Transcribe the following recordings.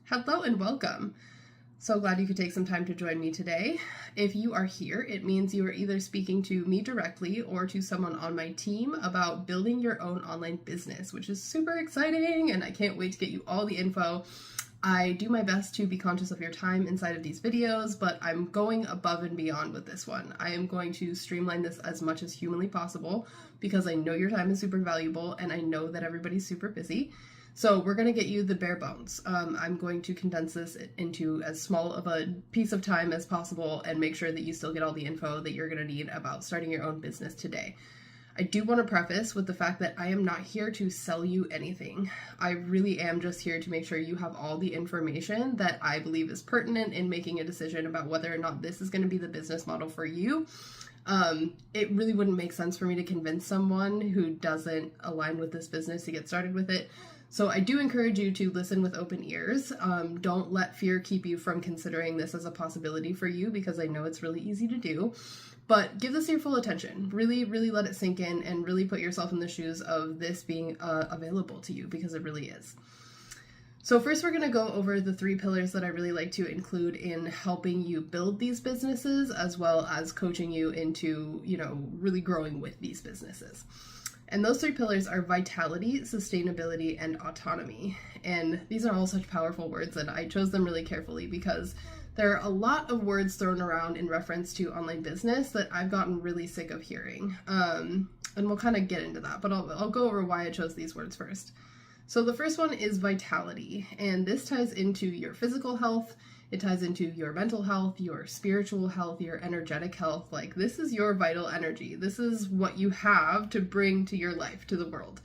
Hello and welcome. So glad you could take some time to join me today. If you are here, it means you are either speaking to me directly or to someone on my team about building your own online business, which is super exciting and I can't wait to get you all the info. I do my best to be conscious of your time inside of these videos, but I'm going above and beyond with this one. I am going to streamline this as much as humanly possible because I know your time is super valuable and I know that everybody's super busy. So we're going to get you the bare bones. I'm going to condense this into as small of a piece of time as possible and make sure that you still get all the info that you're going to need about starting your own business today. I do want to preface with the fact that I am not here to sell you anything. I really am just here to make sure you have all the information that I believe is pertinent in making a decision about whether or not this is going to be the business model for you. It really wouldn't make sense for me to convince someone who doesn't align with this business to get started with it. So I do encourage you to listen with open ears. Don't let fear keep you from considering this as a possibility for you because I know it's really easy to do. But give this your full attention. Really, really let it sink in and really put yourself in the shoes of this being available to you because it really is. So first we're going to go over the 3 pillars that I really like to include in helping you build these businesses as well as coaching you into, really growing with these businesses. And those 3 pillars are vitality, sustainability, and autonomy. And these are all such powerful words that I chose them really carefully because there are a lot of words thrown around in reference to online business that I've gotten really sick of hearing. And we'll kind of get into that, but I'll go over why I chose these words first. So the first one is vitality, and this ties into your physical health, it ties into your mental health, your spiritual health, your energetic health. Like, this is your vital energy. This is what you have to bring to your life, to the world.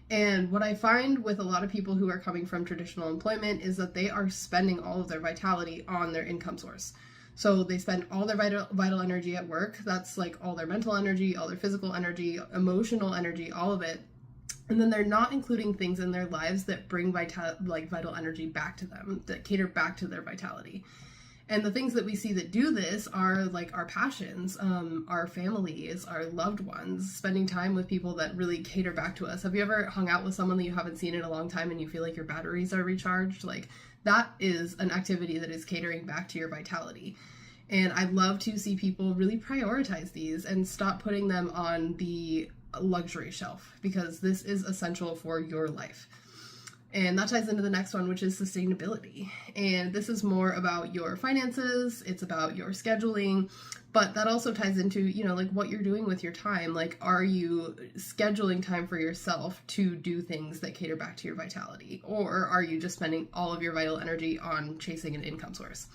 And what I find with a lot of people who are coming from traditional employment is that they are spending all of their vitality on their income source. So they spend all their vital energy at work. That's like all their mental energy, all their physical energy, emotional energy, all of it. And then they're not including things in their lives that bring vital energy back to them, that cater back to their vitality. And the things that we see that do this are like our passions, our families, our loved ones, spending time with people that really cater back to us. Have you ever hung out with someone that you haven't seen in a long time and you feel like your batteries are recharged? Like, that is an activity that is catering back to your vitality. And I'd love to see people really prioritize these and stop putting them on the luxury shelf because this is essential for your life. And that ties into the next one, which is sustainability. And this is more about your finances, it's about your scheduling, but that also ties into, like what you're doing with your time. Like, are you scheduling time for yourself to do things that cater back to your vitality? Or are you just spending all of your vital energy on chasing an income source?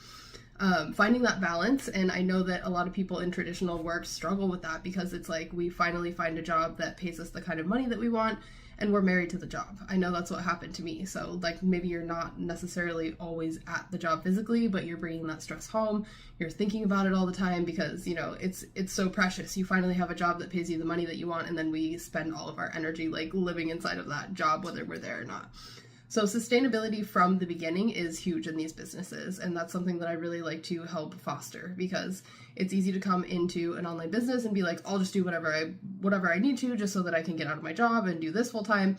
Finding that balance, and I know that a lot of people in traditional work struggle with that because it's like we finally find a job that pays us the kind of money that we want and we're married to the job. I know that's what happened to me. So like maybe you're not necessarily always at the job physically, but you're bringing that stress home. You're thinking about it all the time because, it's so precious. You finally have a job that pays you the money that you want, and then we spend all of our energy like living inside of that job, whether we're there or not. So sustainability from the beginning is huge in these businesses, and that's something that I really like to help foster because it's easy to come into an online business and be like, I'll just do whatever I need to just so that I can get out of my job and do this full time.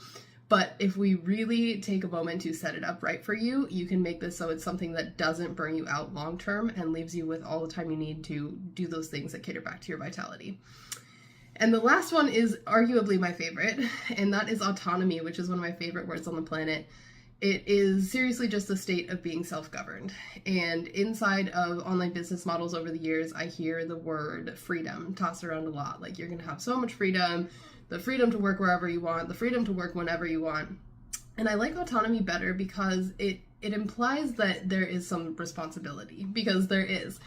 But if we really take a moment to set it up right for you, you can make this so it's something that doesn't burn you out long term and leaves you with all the time you need to do those things that cater back to your vitality. And the last one is arguably my favorite, and that is autonomy, which is one of my favorite words on the planet. It is seriously just a state of being self-governed. And inside of online business models over the years, I hear the word freedom tossed around a lot. Like, you're going to have so much freedom, the freedom to work wherever you want, the freedom to work whenever you want. And I like autonomy better because it implies that there is some responsibility, because there is.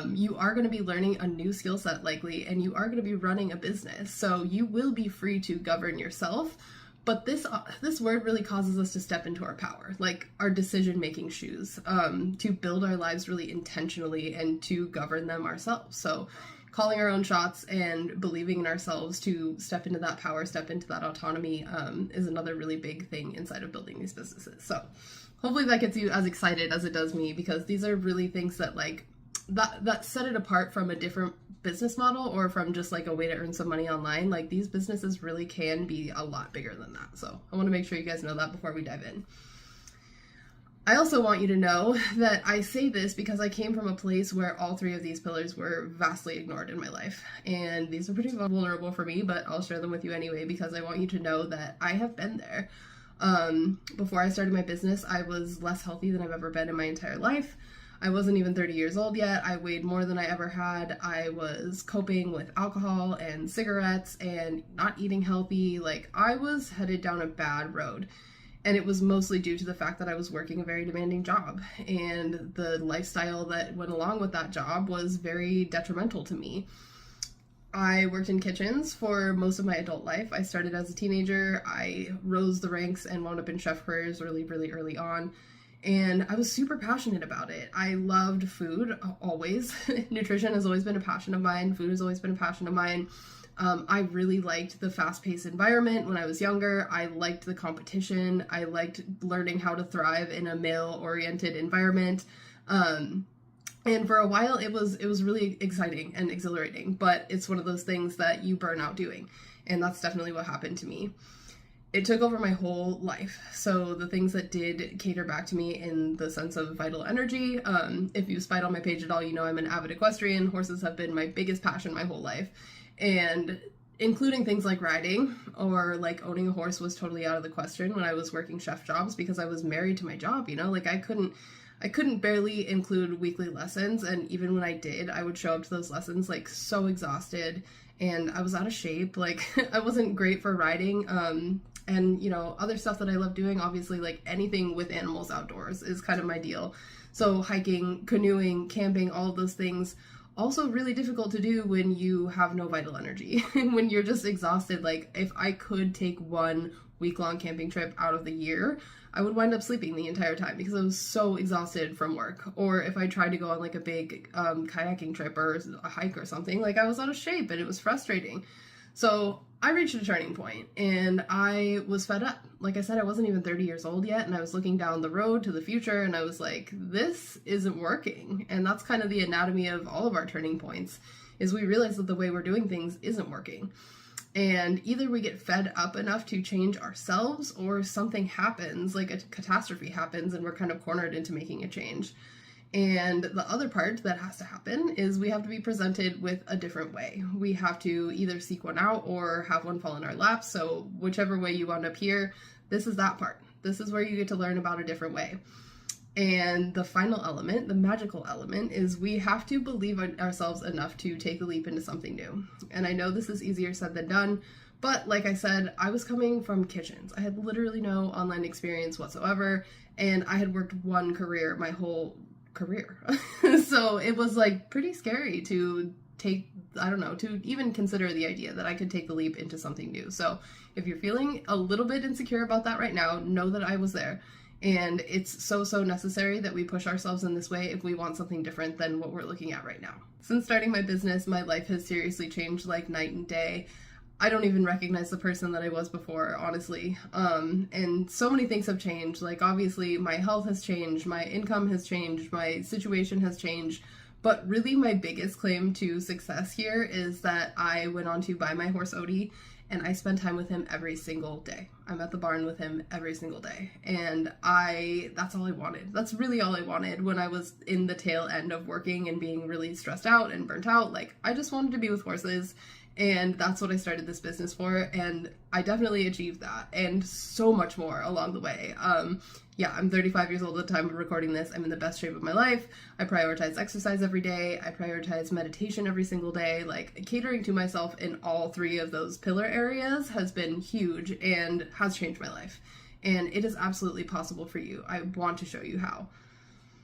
You are going to be learning a new skill set likely, and you are going to be running a business. So you will be free to govern yourself. But this word really causes us to step into our power, like our decision-making shoes, to build our lives really intentionally and to govern them ourselves. So calling our own shots and believing in ourselves to step into that power, step into that autonomy, is another really big thing inside of building these businesses. So hopefully that gets you as excited as it does me, because these are really things that that set it apart from a different business model or from just like a way to earn some money online. Like, these businesses really can be a lot bigger than that. So I want to make sure you guys know that before we dive in. I also want you to know that I say this because I came from a place where all three of these pillars were vastly ignored in my life. And these are pretty vulnerable for me, but I'll share them with you anyway because I want you to know that I have been there. Before I started my business, I was less healthy than I've ever been in my entire life. I wasn't even 30 years old yet. I weighed more than I ever had. I was coping with alcohol and cigarettes and not eating healthy. Like, I was headed down a bad road. And it was mostly due to the fact that I was working a very demanding job. And the lifestyle that went along with that job was very detrimental to me. I worked in kitchens for most of my adult life. I started as a teenager. I rose the ranks and wound up in chef careers really early on. And I was super passionate about it. I loved food, always. Nutrition has always been a passion of mine. Food has always been a passion of mine. I really liked the fast-paced environment when I was younger. I liked the competition. I liked learning how to thrive in a male-oriented environment. And for a while, it was really exciting and exhilarating, but it's one of those things that you burn out doing. And that's definitely what happened to me. It took over my whole life. So the things that did cater back to me in the sense of vital energy, if you spied on my page at all, you know I'm an avid equestrian. Horses have been my biggest passion my whole life. And including things like riding or like owning a horse was totally out of the question when I was working chef jobs because I was married to my job, you know, like I couldn't barely include weekly lessons. And even when I did, I would show up to those lessons like so exhausted and I was out of shape. Like I wasn't great for riding. And you know, other stuff that I love doing, obviously like anything with animals outdoors is kind of my deal. So hiking, canoeing, camping, all of those things. Also really difficult to do when you have no vital energy, when you're just exhausted. Like if I could take 1 week-long camping trip out of the year, I would wind up sleeping the entire time because I was so exhausted from work. Or if I tried to go on like a big kayaking trip or a hike or something, like I was out of shape and it was frustrating. So I reached a turning point and I was fed up. Like I said, I wasn't even 30 years old yet and I was looking down the road to the future and I was like, this isn't working. And that's kind of the anatomy of all of our turning points, is we realize that the way we're doing things isn't working. And either we get fed up enough to change ourselves or something happens, like a catastrophe happens and we're kind of cornered into making a change. And the other part that has to happen is we have to be presented with a different way. We have to either seek one out or have one fall in our laps. So whichever way you wound up here, this is that part. This is where you get to learn about a different way. And the final element, the magical element, is we have to believe in ourselves enough to take the leap into something new. And I know this is easier said than done, but like I said, I was coming from kitchens. I had literally no online experience whatsoever, and I had worked one career my whole career. So it was like pretty scary to take, I don't know, to even consider the idea that I could take the leap into something new. So if you're feeling a little bit insecure about that right now, know that I was there. And it's so necessary that we push ourselves in this way if we want something different than what we're looking at right now. Since starting my business, my life has seriously changed like night and day. I don't even recognize the person that I was before, honestly. And so many things have changed. Like, obviously, my health has changed, my income has changed, my situation has changed. But really, my biggest claim to success here is that I went on to buy my horse Odie, and I spend time with him every single day. I'm at the barn with him every single day. And that's all I wanted. That's really all I wanted when I was in the tail end of working and being really stressed out and burnt out. Like, I just wanted to be with horses. And that's what I started this business for, and I definitely achieved that, and so much more along the way. Yeah, I'm 35 years old at the time of recording this. I'm in the best shape of my life. I prioritize exercise every day. I prioritize meditation every single day. Like, catering to myself in all three of those pillar areas has been huge and has changed my life. And it is absolutely possible for you. I want to show you how.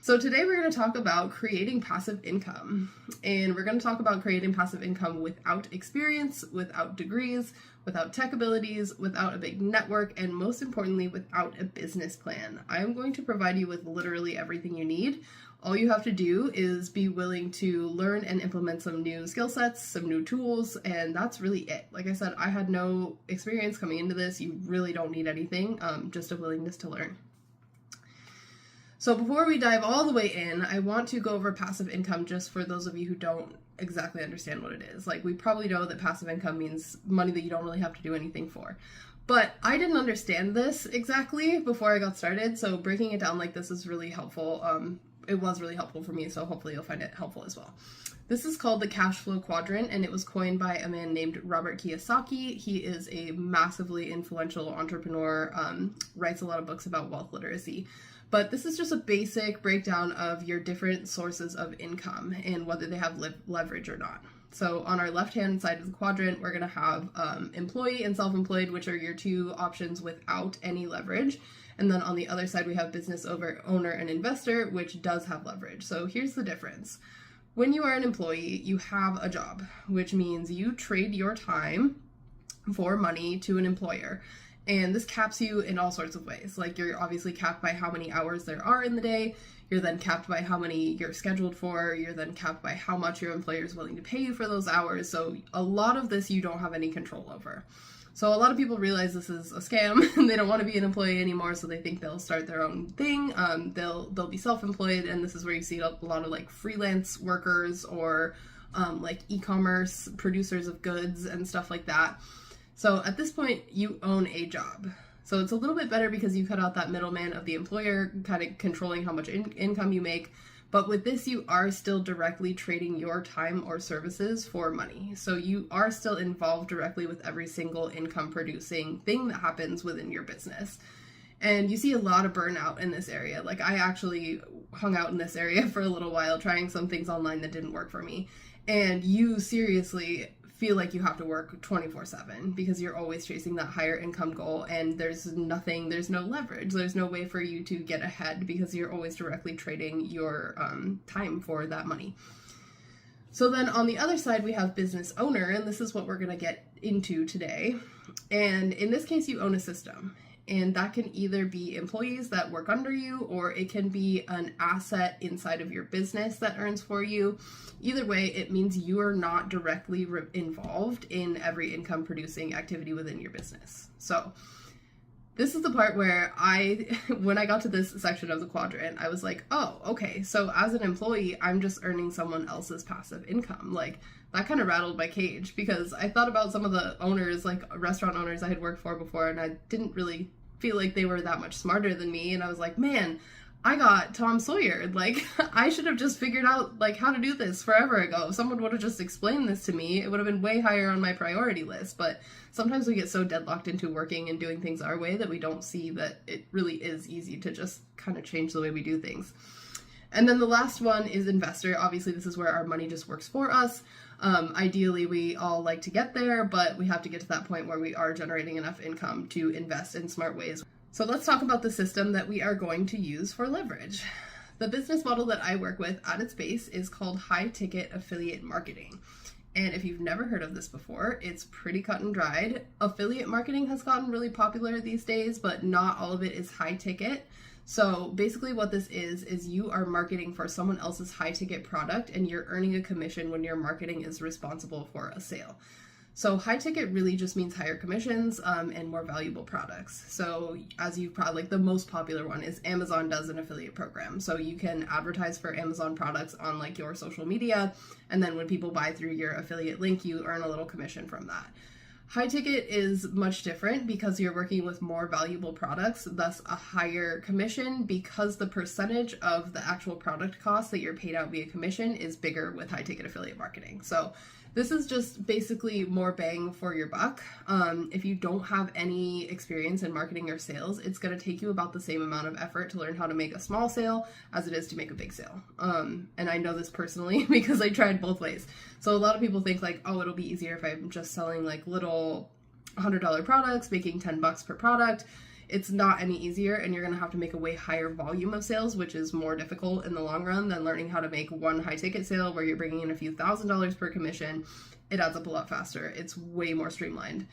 So today we're going to talk about creating passive income, and we're going to talk about creating passive income without experience, without degrees, without tech abilities, without a big network, and most importantly, without a business plan. I'm going to provide you with literally everything you need. All you have to do is be willing to learn and implement some new skill sets, some new tools, and that's really it. Like I said, I had no experience coming into this. You really don't need anything, just a willingness to learn. So before we dive all the way in, I want to go over passive income just for those of you who don't exactly understand what it is. Like, we probably know that passive income means money that you don't really have to do anything for. But I didn't understand this exactly before I got started, so breaking it down like this is really helpful. It was really helpful for me, so hopefully you'll find it helpful as well. This is called the cash flow quadrant, and it was coined by a man named Robert Kiyosaki. He is a massively influential entrepreneur, writes a lot of books about wealth literacy. But this is just a basic breakdown of your different sources of income and whether they have leverage or not. So on our left-hand side of the quadrant, we're going to have employee and self-employed, which are your two options without any leverage. And then on the other side, we have business owner and investor, which does have leverage. So here's the difference. When you are an employee, you have a job, which means you trade your time for money to an employer. And this caps you in all sorts of ways. Like, you're obviously capped by how many hours there are in the day. You're then capped by how many you're scheduled for. You're then capped by how much your employer is willing to pay you for those hours. So a lot of this you don't have any control over. So a lot of people realize this is a scam and they don't want to be an employee anymore, so they think they'll start their own thing. They'll be self-employed, and this is where you see a lot of like freelance workers or like e-commerce producers of goods and stuff like that. So at this point, you own a job. So it's a little bit better because you cut out that middleman of the employer kind of controlling how much income you make. But with this, you are still directly trading your time or services for money. So you are still involved directly with every single income producing thing that happens within your business. And you see a lot of burnout in this area. Like, I actually hung out in this area for a little while, trying some things online that didn't work for me. And you seriously feel like you have to work 24/7 because you're always chasing that higher income goal, and there's no leverage. There's no way for you to get ahead because you're always directly trading your time for that money. So then on the other side, we have business owner, and this is what we're going to get into today. And in this case, you own a system. And that can either be employees that work under you, or it can be an asset inside of your business that earns for you. Either way, it means you are not directly involved in every income producing activity within your business. So this is the part where when I got to this section of the quadrant, I was like, oh, okay. So as an employee, I'm just earning someone else's passive income. Like, that kind of rattled my cage because I thought about some of the owners, like restaurant owners I had worked for before, and I didn't really feel like they were that much smarter than me. And I was like, man, I got Tom Sawyer. Like, I should have just figured out like how to do this forever ago. If someone would have just explained this to me, it would have been way higher on my priority list. But sometimes we get so deadlocked into working and doing things our way that we don't see that it really is easy to just kind of change the way we do things. And then the last one is investor. Obviously, this is where our money just works for us. Ideally, we all like to get there, but we have to get to that point where we are generating enough income to invest in smart ways. So let's talk about the system that we are going to use for leverage. The business model that I work with at its base is called high ticket affiliate marketing. And if you've never heard of this before, it's pretty cut and dried. Affiliate marketing has gotten really popular these days, but not all of it is high ticket. So basically what this is you are marketing for someone else's high ticket product, and you're earning a commission when your marketing is responsible for a sale. So high ticket really just means higher commissions and more valuable products. So as you probably, like, the most popular one is Amazon does an affiliate program. So you can advertise for Amazon products on like your social media, and then when people buy through your affiliate link, you earn a little commission from that. High ticket is much different because you're working with more valuable products, thus a higher commission, because the percentage of the actual product cost that you're paid out via commission is bigger with high ticket affiliate marketing. So this is just basically more bang for your buck. If you don't have any experience in marketing or sales, it's going to take you about the same amount of effort to learn how to make a small sale as it is to make a big sale. And I know this personally because I tried both ways. So a lot of people think like, oh, it'll be easier if I'm just selling like little $100 products, making $10 per product. It's not any easier, and you're going to have to make a way higher volume of sales, which is more difficult in the long run than learning how to make one high ticket sale where you're bringing in a few $1,000s per commission. It adds up a lot faster. It's way more streamlined.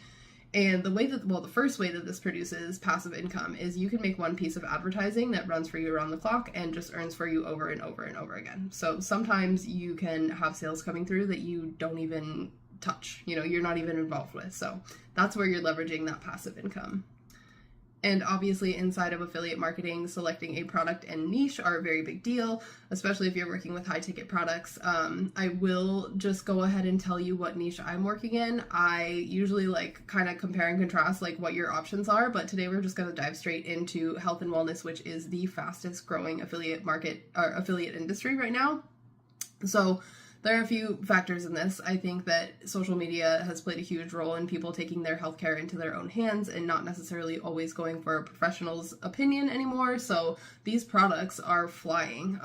And the first way that this produces passive income is you can make one piece of advertising that runs for you around the clock and just earns for you over and over and over again. So sometimes you can have sales coming through that you don't even touch, you're not even involved with. So that's where you're leveraging that passive income. And obviously, inside of affiliate marketing, selecting a product and niche are a very big deal, especially if you're working with high ticket products. I will just go ahead and tell you what niche I'm working in. I usually like kind of compare and contrast like what your options are, but today we're just going to dive straight into health and wellness, which is the fastest growing affiliate market or affiliate industry right now. So there are a few factors in this. I think that social media has played a huge role in people taking their healthcare into their own hands and not necessarily always going for a professional's opinion anymore. So these products are flying.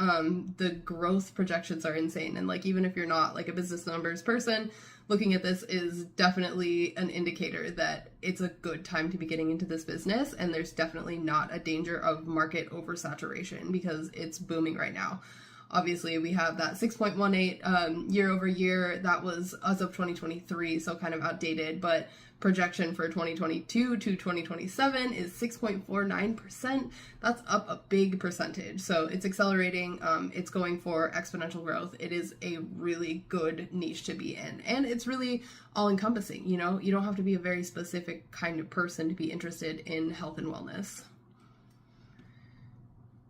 The growth projections are insane. And like, even if you're not like a business numbers person, looking at this is definitely an indicator that it's a good time to be getting into this business. And there's definitely not a danger of market oversaturation because it's booming right now. Obviously, we have that 6.18 year over year. That was as of 2023, so kind of outdated, but projection for 2022 to 2027 is 6.49%. That's up a big percentage. So it's accelerating. It's going for exponential growth. It is a really good niche to be in. And it's really all encompassing. You know, you don't have to be a very specific kind of person to be interested in health and wellness.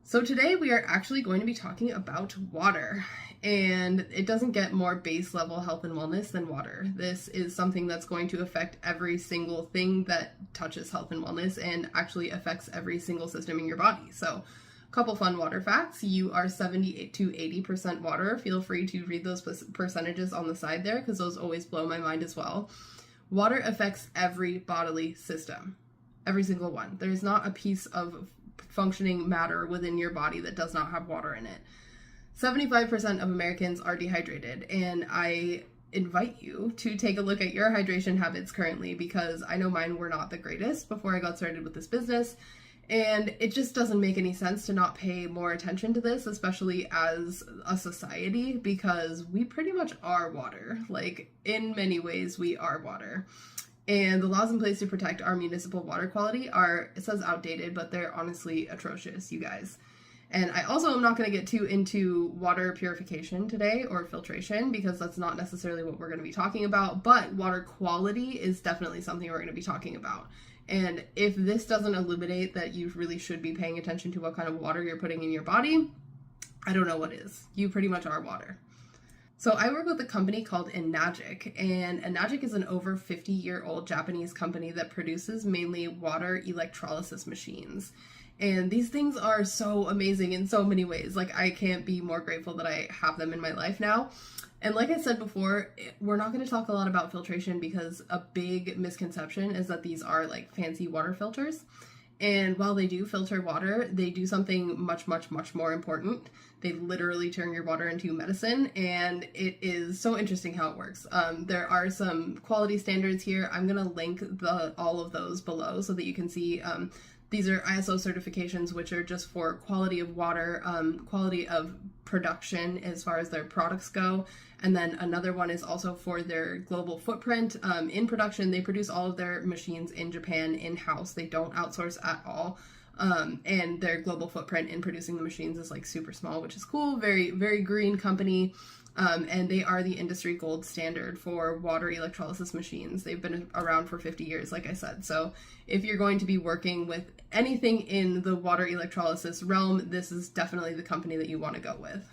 So today we are actually going to be talking about water, and it doesn't get more base level health and wellness than water. This is something that's going to affect every single thing that touches health and wellness and actually affects every single system in your body. So a couple fun water facts. You are 70 to 80% water. Feel free to read those percentages on the side there because those always blow my mind as well. Water affects every bodily system, every single one. There's not a piece of functioning matter within your body that does not have water in it. 75% of Americans are dehydrated, and I invite you to take a look at your hydration habits currently because I know mine were not the greatest before I got started with this business, and it just doesn't make any sense to not pay more attention to this, especially as a society, because we pretty much are water. Like, in many ways, we are water. And the laws in place to protect our municipal water quality are, it says outdated, but they're honestly atrocious, you guys. And I also am not going to get too into water purification today or filtration because that's not necessarily what we're going to be talking about, but water quality is definitely something we're going to be talking about. And if this doesn't illuminate that you really should be paying attention to what kind of water you're putting in your body, I don't know what is. You pretty much are water. So I work with a company called Enagic, and Enagic is an over 50-year-old Japanese company that produces mainly water electrolysis machines. And these things are so amazing in so many ways. Like, I can't be more grateful that I have them in my life now. And like I said before, we're not going to talk a lot about filtration because a big misconception is that these are like fancy water filters. And while they do filter water, they do something much, much, much more important. They literally turn your water into medicine, and it is so interesting how it works. There are some quality standards here. I'm going to link all of those below so that you can see. These are ISO certifications, which are just for quality of water, quality of production as far as their products go. And then another one is also for their global footprint. In production, they produce all of their machines in Japan in-house. They don't outsource at all. And their global footprint in producing the machines is like super small, which is cool. Very, very green company. And they are the industry gold standard for water electrolysis machines. They've been around for 50 years, like I said. So if you're going to be working with anything in the water electrolysis realm, this is definitely the company that you want to go with.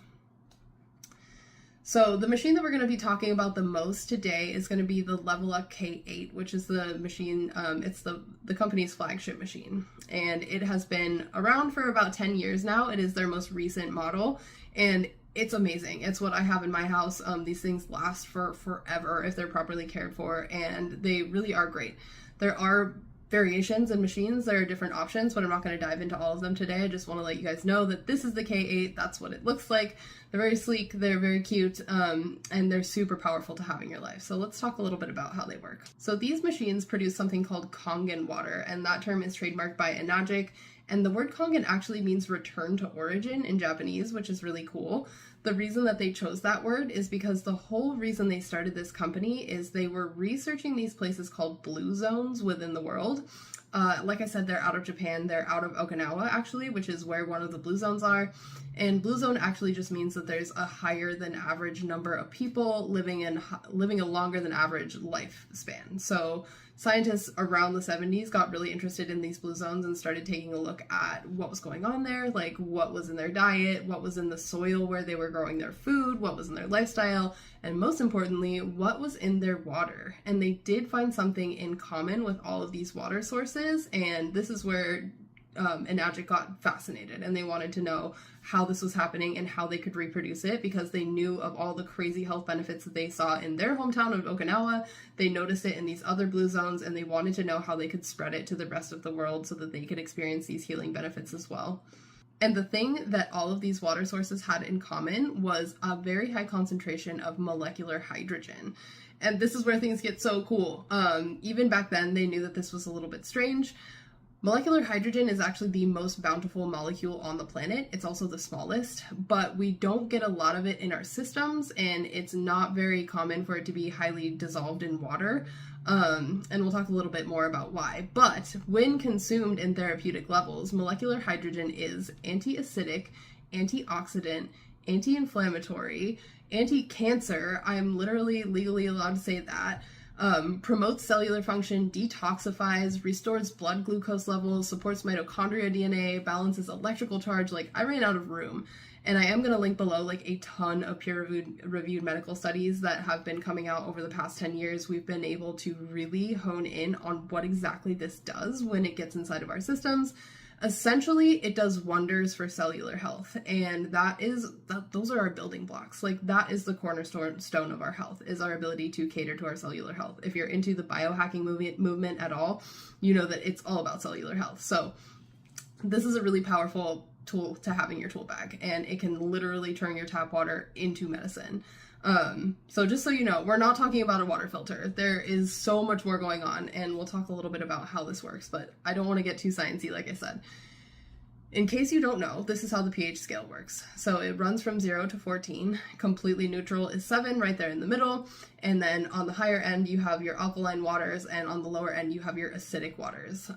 So the machine that we're going to be talking about the most today is going to be the Level Up K8, which is the machine, it's the company's flagship machine. And it has been around for about 10 years now. It is their most recent model, and it's amazing. It's what I have in my house. These things last for forever if they're properly cared for, and they really are great. There are variations in machines. There are different options, but I'm not going to dive into all of them today. I just want to let you guys know that this is the K8. That's what it looks like. They're very sleek, they're very cute, and they're super powerful to have in your life. So let's talk a little bit about how they work. So these machines produce something called Kangen water, and that term is trademarked by Enagic. And the word Kangen actually means return to origin in Japanese, which is really cool. The reason that they chose that word is because the whole reason they started this company is they were researching these places called blue zones within the world Like I said, they're out of Japan. They're out of Okinawa, actually, which is where one of the blue zones are. And blue zone actually just means that there's a higher than average number of people living a longer than average lifespan. So scientists around the 70s got really interested in these blue zones and started taking a look at what was going on there, like what was in their diet, what was in the soil where they were growing their food, what was in their lifestyle, and most importantly, what was in their water. And they did find something in common with all of these water sources, and this is where Enagic got fascinated, and they wanted to know how this was happening and how they could reproduce it, because they knew of all the crazy health benefits that they saw in their hometown of Okinawa. They noticed it in these other blue zones, and they wanted to know how they could spread it to the rest of the world so that they could experience these healing benefits as well. And the thing that all of these water sources had in common was a very high concentration of molecular hydrogen. And this is where things get so cool. Even back then, they knew that this was a little bit strange. Molecular hydrogen is actually the most bountiful molecule on the planet. It's also the smallest, but we don't get a lot of it in our systems, and it's not very common for it to be highly dissolved in water. And we'll talk a little bit more about why. But when consumed in therapeutic levels, molecular hydrogen is anti-acidic, antioxidant, anti-inflammatory, anti-cancer. I'm literally legally allowed to say that. Promotes cellular function, detoxifies, restores blood glucose levels, supports mitochondria DNA, balances electrical charge. Like, I ran out of room. And I am going to link below like a ton of peer-reviewed medical studies that have been coming out over the past 10 years. We've been able to really hone in on what exactly this does when it gets inside of our systems. Essentially, it does wonders for cellular health, and those are our building blocks. Like, that is the cornerstone of our health, is our ability to cater to our cellular health. If you're into the biohacking movement at all, you know that it's all about cellular health. So this is a really powerful tool to have in your tool bag, and it can literally turn your tap water into medicine. So just so you know, we're not talking about a water filter. There is so much more going on, and we'll talk a little bit about how this works, but I don't want to get too sciencey, like I said. In case you don't know, this is how the pH scale works. So it runs from 0 to 14. Completely neutral is 7, right there in the middle. And then on the higher end, you have your alkaline waters, and on the lower end, you have your acidic waters.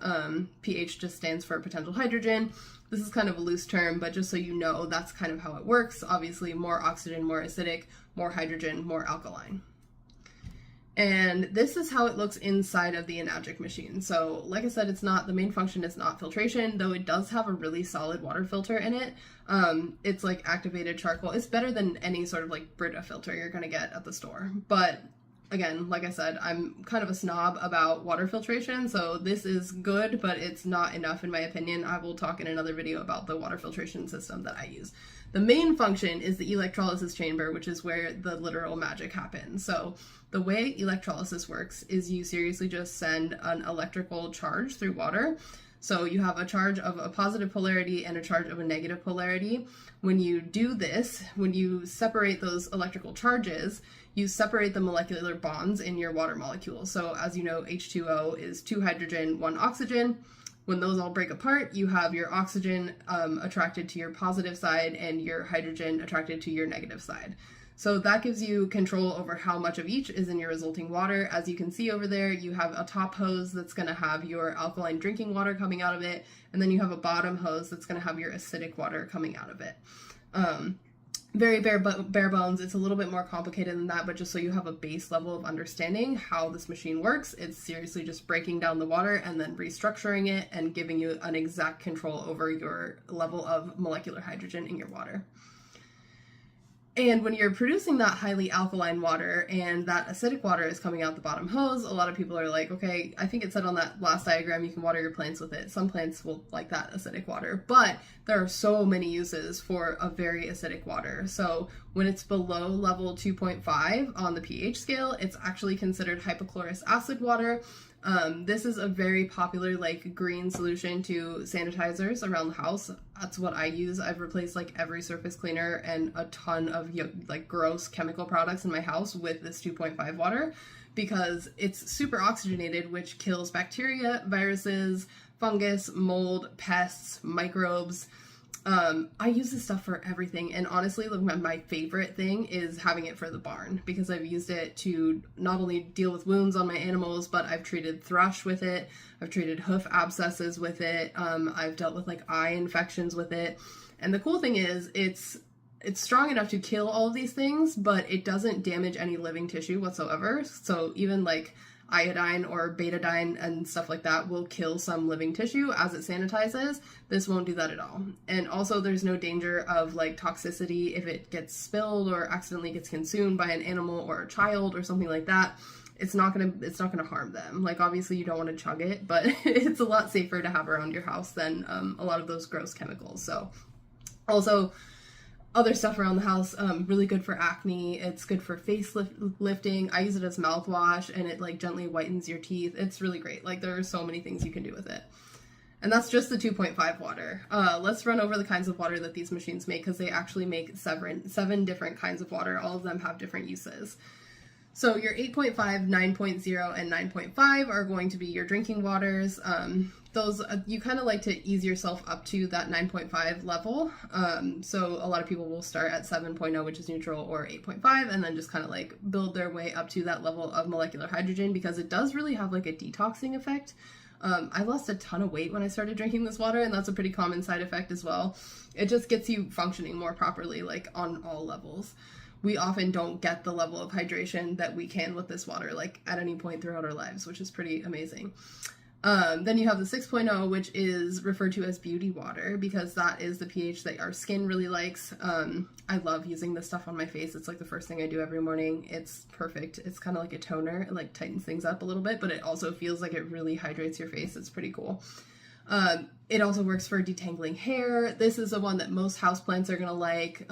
pH just stands for potential hydrogen. This is kind of a loose term, but just so you know, that's kind of how it works. Obviously, more oxygen, more acidic, more hydrogen, more alkaline. And this is how it looks inside of the Enagic machine. So like I said, the main function is not filtration, though it does have a really solid water filter in it. It's like activated charcoal. It's better than any sort of like Brita filter you're gonna get at the store. But again, like I said, I'm kind of a snob about water filtration, so this is good, but it's not enough in my opinion. I will talk in another video about the water filtration system that I use. The main function is the electrolysis chamber, which is where the literal magic happens. So the way electrolysis works is you seriously just send an electrical charge through water. So you have a charge of a positive polarity and a charge of a negative polarity. When you do this, when you separate those electrical charges, you separate the molecular bonds in your water molecules. So as you know, H2O is 2 hydrogen, 1 oxygen. When those all break apart, you have your oxygen attracted to your positive side and your hydrogen attracted to your negative side. So that gives you control over how much of each is in your resulting water. As you can see over there, you have a top hose that's going to have your alkaline drinking water coming out of it, and then you have a bottom hose that's going to have your acidic water coming out of it. Very bare bones. It's a little bit more complicated than that, but just so you have a base level of understanding how this machine works, it's seriously just breaking down the water and then restructuring it and giving you an exact control over your level of molecular hydrogen in your water. And when you're producing that highly alkaline water and that acidic water is coming out the bottom hose, a lot of people are like, okay, I think it said on that last diagram you can water your plants with it. Some plants will like that acidic water, but there are so many uses for a very acidic water. So when it's below level 2.5 on the pH scale, it's actually considered hypochlorous acid water. This is a very popular like green solution to sanitizers around the house. That's what I use. I've replaced like every surface cleaner and a ton of like gross chemical products in my house with this 2.5 water because it's super oxygenated, which kills bacteria, viruses, fungus, mold, pests, microbes. I use this stuff for everything, and honestly, like my favorite thing is having it for the barn, because I've used it to not only deal with wounds on my animals, but I've treated thrush with it, I've treated hoof abscesses with it, I've dealt with like eye infections with it, and the cool thing is it's strong enough to kill all of these things, but it doesn't damage any living tissue whatsoever. So even like iodine or betadine and stuff like that will kill some living tissue as it sanitizes. This won't do that at all. And also there's no danger of like toxicity if it gets spilled or accidentally gets consumed by an animal or a child or something like that. It's not gonna harm them. Like obviously you don't want to chug it, but it's a lot safer to have around your house than a lot of those gross chemicals. So also other stuff around the house, really good for acne. It's good for face lifting. I use it as mouthwash, and it like gently whitens your teeth. It's really great. Like there are so many things you can do with it. And that's just the 2.5 water. Let's run over the kinds of water that these machines make, because they actually make seven different kinds of water. All of them have different uses. So your 8.5, 9.0, and 9.5 are going to be your drinking waters. Those, you kind of like to ease yourself up to that 9.5 level. So a lot of people will start at 7.0, which is neutral, or 8.5, and then just kind of like build their way up to that level of molecular hydrogen, because it does really have like a detoxing effect. I lost a ton of weight when I started drinking this water, and that's a pretty common side effect as well. It just gets you functioning more properly, like on all levels. We often don't get the level of hydration that we can with this water, like at any point throughout our lives, which is pretty amazing. Then you have the 6.0, which is referred to as beauty water, because that is the pH that our skin really likes. I love using this stuff on my face. It's like the first thing I do every morning. It's perfect. It's kind of like a toner. It like tightens things up a little bit, but it also feels like it really hydrates your face. It's pretty cool. It also works for detangling hair. This is the one that most houseplants are gonna like.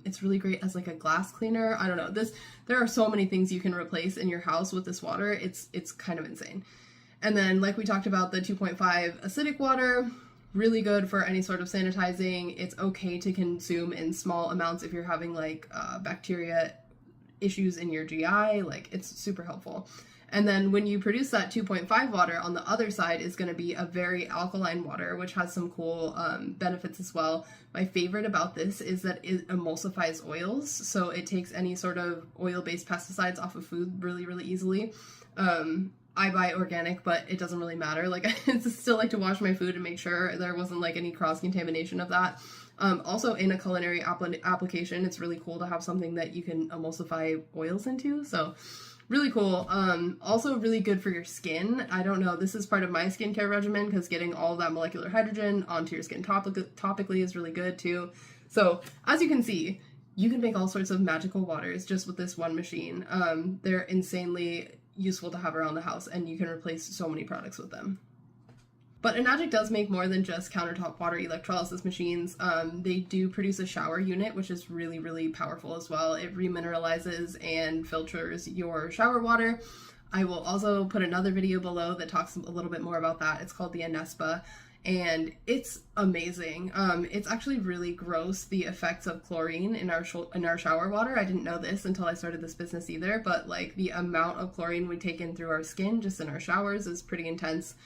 It's really great as like a glass cleaner. I don't know. There are so many things you can replace in your house with this water. It's kind of insane. And then, like we talked about, the 2.5 acidic water, really good for any sort of sanitizing. It's okay to consume in small amounts if you're having like bacteria issues in your GI. Like it's super helpful. And then when you produce that 2.5 water, on the other side is going to be a very alkaline water, which has some cool benefits as well. My favorite about this is that it emulsifies oils. So it takes any sort of oil-based pesticides off of food really, really easily. I buy organic, but it doesn't really matter. Like I still like to wash my food and make sure there wasn't like any cross-contamination of that. Also in a culinary application, it's really cool to have something that you can emulsify oils into. So really cool. Also really good for your skin. I don't know, this is part of my skincare regimen, because getting all that molecular hydrogen onto your skin topically is really good too. So as you can see, you can make all sorts of magical waters just with this one machine. They're insanely useful to have around the house, and you can replace so many products with them. But Enagic does make more than just countertop water electrolysis machines. They do produce a shower unit, which is really, really powerful as well. It remineralizes and filters your shower water. I will also put another video below that talks a little bit more about that. It's called the Enespa, and it's amazing. It's actually really gross, the effects of chlorine in our shower water. I didn't know this until I started this business either, but like the amount of chlorine we take in through our skin just in our showers is pretty intense.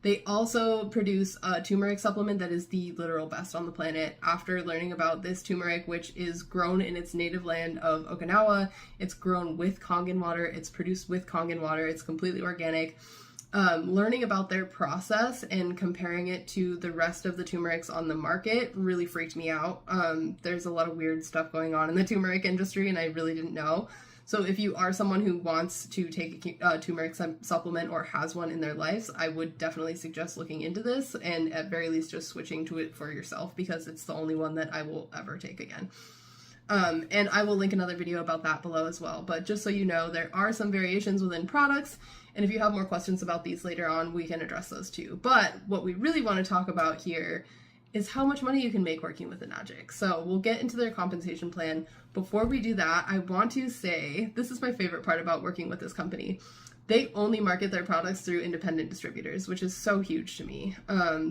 They also produce a turmeric supplement that is the literal best on the planet. After learning about this turmeric, which is grown in its native land of Okinawa, it's grown with Kangen water, it's produced with Kangen water, it's completely organic. Learning about their process and comparing it to the rest of the turmerics on the market really freaked me out. There's a lot of weird stuff going on in the turmeric industry, and I really didn't know. So if you are someone who wants to take a turmeric supplement or has one in their lives, I would definitely suggest looking into this, and at very least just switching to it for yourself, because it's the only one that I will ever take again. And I will link another video about that below as well. But just so you know, there are some variations within products, and if you have more questions about these later on, we can address those too. But what we really want to talk about here is how much money you can make working with Enagic. So we'll get into their compensation plan. Before we do that, I want to say, this is my favorite part about working with this company. They only market their products through independent distributors, which is so huge to me.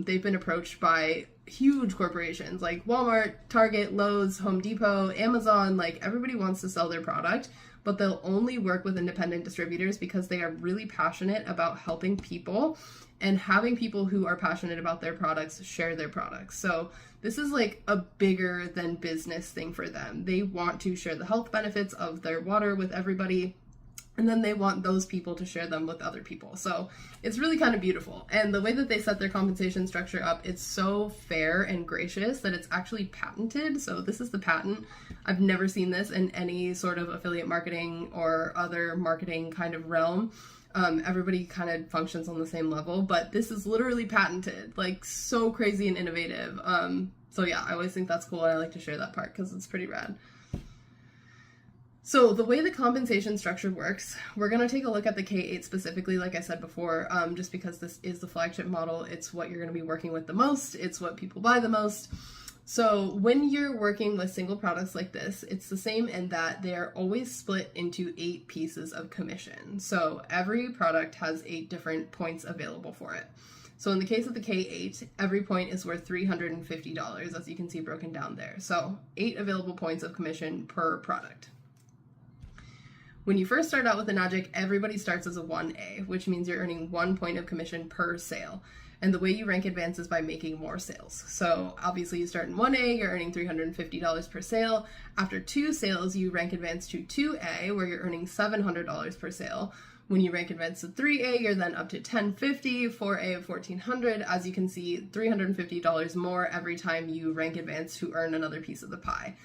They've been approached by huge corporations like Walmart, Target, Lowe's, Home Depot, Amazon. Like everybody wants to sell their product, but they'll only work with independent distributors because they are really passionate about helping people and having people who are passionate about their products share their products. So this is like a bigger than business thing for them. They want to share the health benefits of their water with everybody, and then they want those people to share them with other people. So it's really kind of beautiful. And the way that they set their compensation structure up, it's so fair and gracious that it's actually patented. So this is the patent. I've never seen this in any sort of affiliate marketing or other marketing kind of realm. Everybody kind of functions on the same level, but this is literally patented, like so crazy and innovative. So yeah, I always think that's cool, and I like to share that part because it's pretty rad. So the way the compensation structure works, we're going to take a look at the K8 specifically, like I said before, just because this is the flagship model. It's what you're going to be working with the most. It's what people buy the most. So when you're working with single products like this, it's the same in that they're always split into 8 pieces of commission. So every product has 8 different points available for it. So in the case of the K8, every point is worth $350, as you can see broken down there. So 8 available points of commission per product. When you first start out with Enagic, everybody starts as a 1A, which means you're earning 1 point of commission per sale. And the way you rank advance is by making more sales. So obviously you start in 1A, you're earning $350 per sale. After 2 sales, you rank advance to 2A, where you're earning $700 per sale. When you rank advance to 3A, you're then up to $1,050, 4A of $1,400. As you can see, $350 more every time you rank advance to earn another piece of the pie.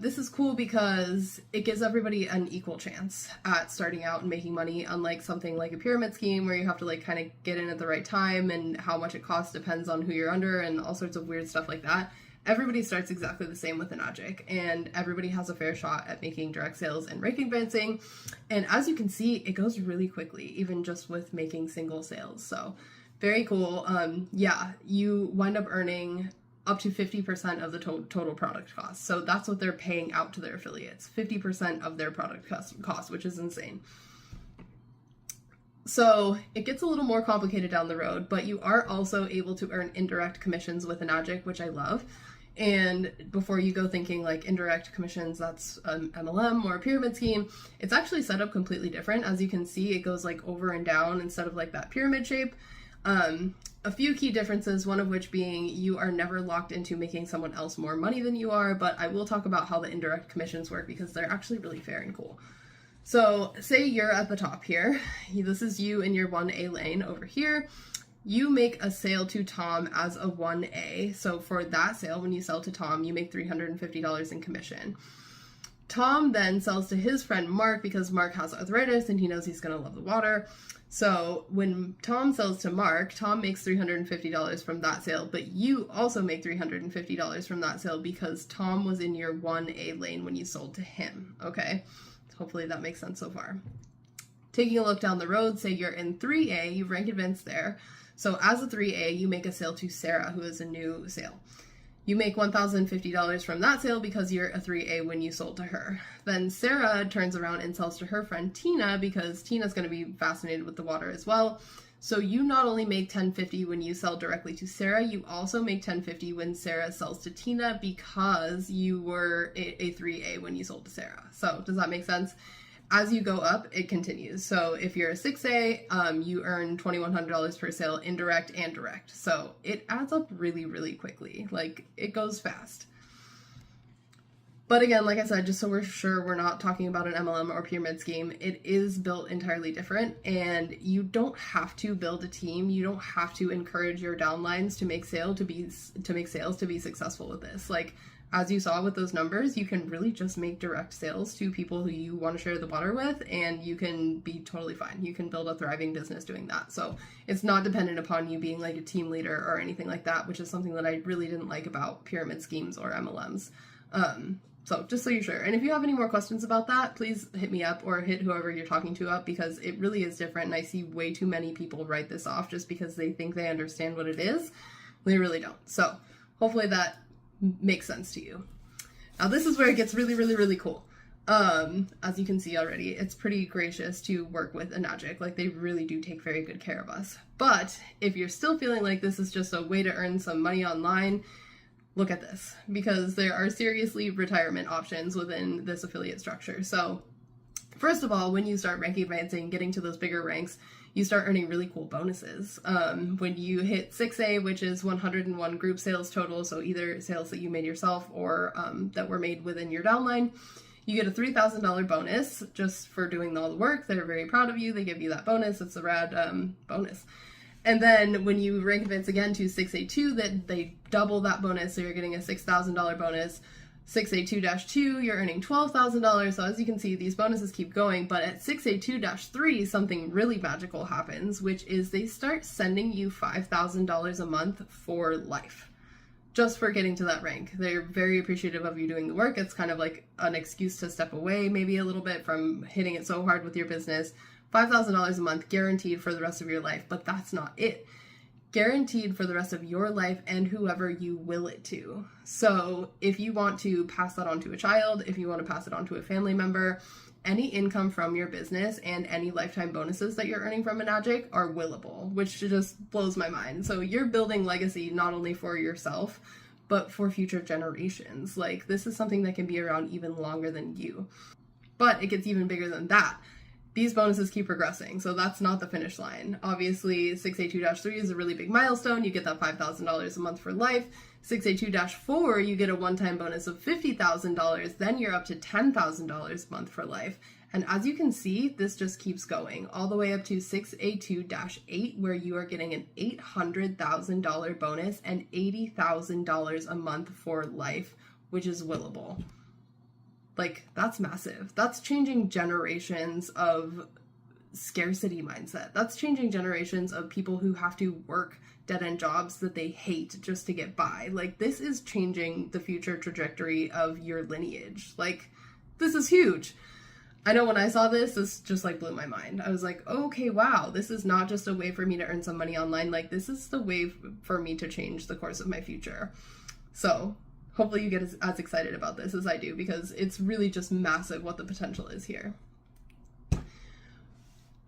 This is cool because it gives everybody an equal chance at starting out and making money, unlike something like a pyramid scheme where you have to like kind of get in at the right time, and how much it costs depends on who you're under and all sorts of weird stuff like that. Everybody starts exactly the same with Enagic, and everybody has a fair shot at making direct sales and rank advancing. And as you can see, it goes really quickly, even just with making single sales. So very cool. Yeah, you wind up earning up to 50% of the total product cost. So that's what they're paying out to their affiliates, 50% of their product cost, which is insane. So it gets a little more complicated down the road, but you are also able to earn indirect commissions with Enagic, which I love. And before you go thinking like indirect commissions, that's an MLM or a pyramid scheme, it's actually set up completely different. As you can see, it goes like over and down instead of like that pyramid shape. A few key differences, one of which being you are never locked into making someone else more money than you are, but I will talk about how the indirect commissions work because they're actually really fair and cool. So say you're at the top here. This is you in your 1A lane over here. You make a sale to Tom as a 1A. So for that sale, when you sell to Tom, you make $350 in commission. Tom then sells to his friend Mark because Mark has arthritis and he knows he's going to love the water. So when Tom sells to Mark, Tom makes $350 from that sale, but you also make $350 from that sale because Tom was in your 1A lane when you sold to him, okay? Hopefully that makes sense so far. Taking a look down the road, say you're in 3A, you rank advance there. So as a 3A, you make a sale to Sarah, who is a new sale. You make $1,050 from that sale because you're a 3A when you sold to her. Then Sarah turns around and sells to her friend Tina because Tina's going to be fascinated with the water as well. So you not only make $1,050 when you sell directly to Sarah, you also make $1,050 when Sarah sells to Tina because you were a 3A when you sold to Sarah. So does that make sense? As you go up, it continues. So if you're a 6A, you earn $2,100 per sale, indirect and direct. So it adds up really, really quickly. Like, it goes fast. But again, like I said, just so we're sure we're not talking about an MLM or pyramid scheme, it is built entirely different, and you don't have to build a team. You don't have to encourage your downlines to make sales to be successful with this. Like, as you saw with those numbers, you can really just make direct sales to people who you want to share the water with, and you can be totally fine. You can build a thriving business doing that. So it's not dependent upon you being like a team leader or anything like that, which is something that I really didn't like about pyramid schemes or MLMs. So just so you're sure. And if you have any more questions about that, please hit me up or hit whoever you're talking to up, because it really is different. And I see way too many people write this off just because they think they understand what it is. They really don't. So hopefully that makes sense to you. Now this is where it gets really, really, really cool. As you can see already, it's pretty gracious to work with Enagic. Like, they really do take very good care of us. But if you're still feeling like this is just a way to earn some money online, look at this, because there are seriously retirement options within this affiliate structure. So first of all, when you start rank advancing, getting to those bigger ranks, you start earning really cool bonuses. When you hit 6A, which is 101 group sales total, so either sales that you made yourself or that were made within your downline, you get a $3,000 bonus just for doing all the work. They're very proud of you. They give you that bonus. It's a rad bonus. And then when you rank advance again to 6A2, that they double that bonus, so you're getting a $6,000 bonus. 6A2-2, you're earning $12,000. So as you can see, these bonuses keep going. But at 6A2-3, something really magical happens, which is they start sending you $5,000 a month for life, just for getting to that rank. They're very appreciative of you doing the work. It's kind of like an excuse to step away maybe a little bit from hitting it so hard with your business. $5,000 a month guaranteed for the rest of your life, but that's not it. Guaranteed for the rest of your life and whoever you will it to. So if you want to pass that on to a child, if you want to pass it on to a family member, any income from your business and any lifetime bonuses that you're earning from Enagic are willable, which just blows my mind. So you're building legacy not only for yourself, but for future generations. Like, this is something that can be around even longer than you. But it gets even bigger than that. These bonuses keep progressing, so that's not the finish line. Obviously, 6A2-3 is a really big milestone. You get that $5,000 a month for life. 6A2-4, you get a one-time bonus of $50,000. Then you're up to $10,000 a month for life. And as you can see, this just keeps going all the way up to 6A2-8, where you are getting an $800,000 bonus and $80,000 a month for life, which is willable. Like, that's massive. That's changing generations of scarcity mindset. That's changing generations of people who have to work dead-end jobs that they hate just to get by. Like, this is changing the future trajectory of your lineage. Like, this is huge. I know when I saw this just like blew my mind. I was like, okay, wow, this is not just a way for me to earn some money online. Like, this is the way for me to change the course of my future. So hopefully you get as excited about this as I do, because it's really just massive what the potential is here.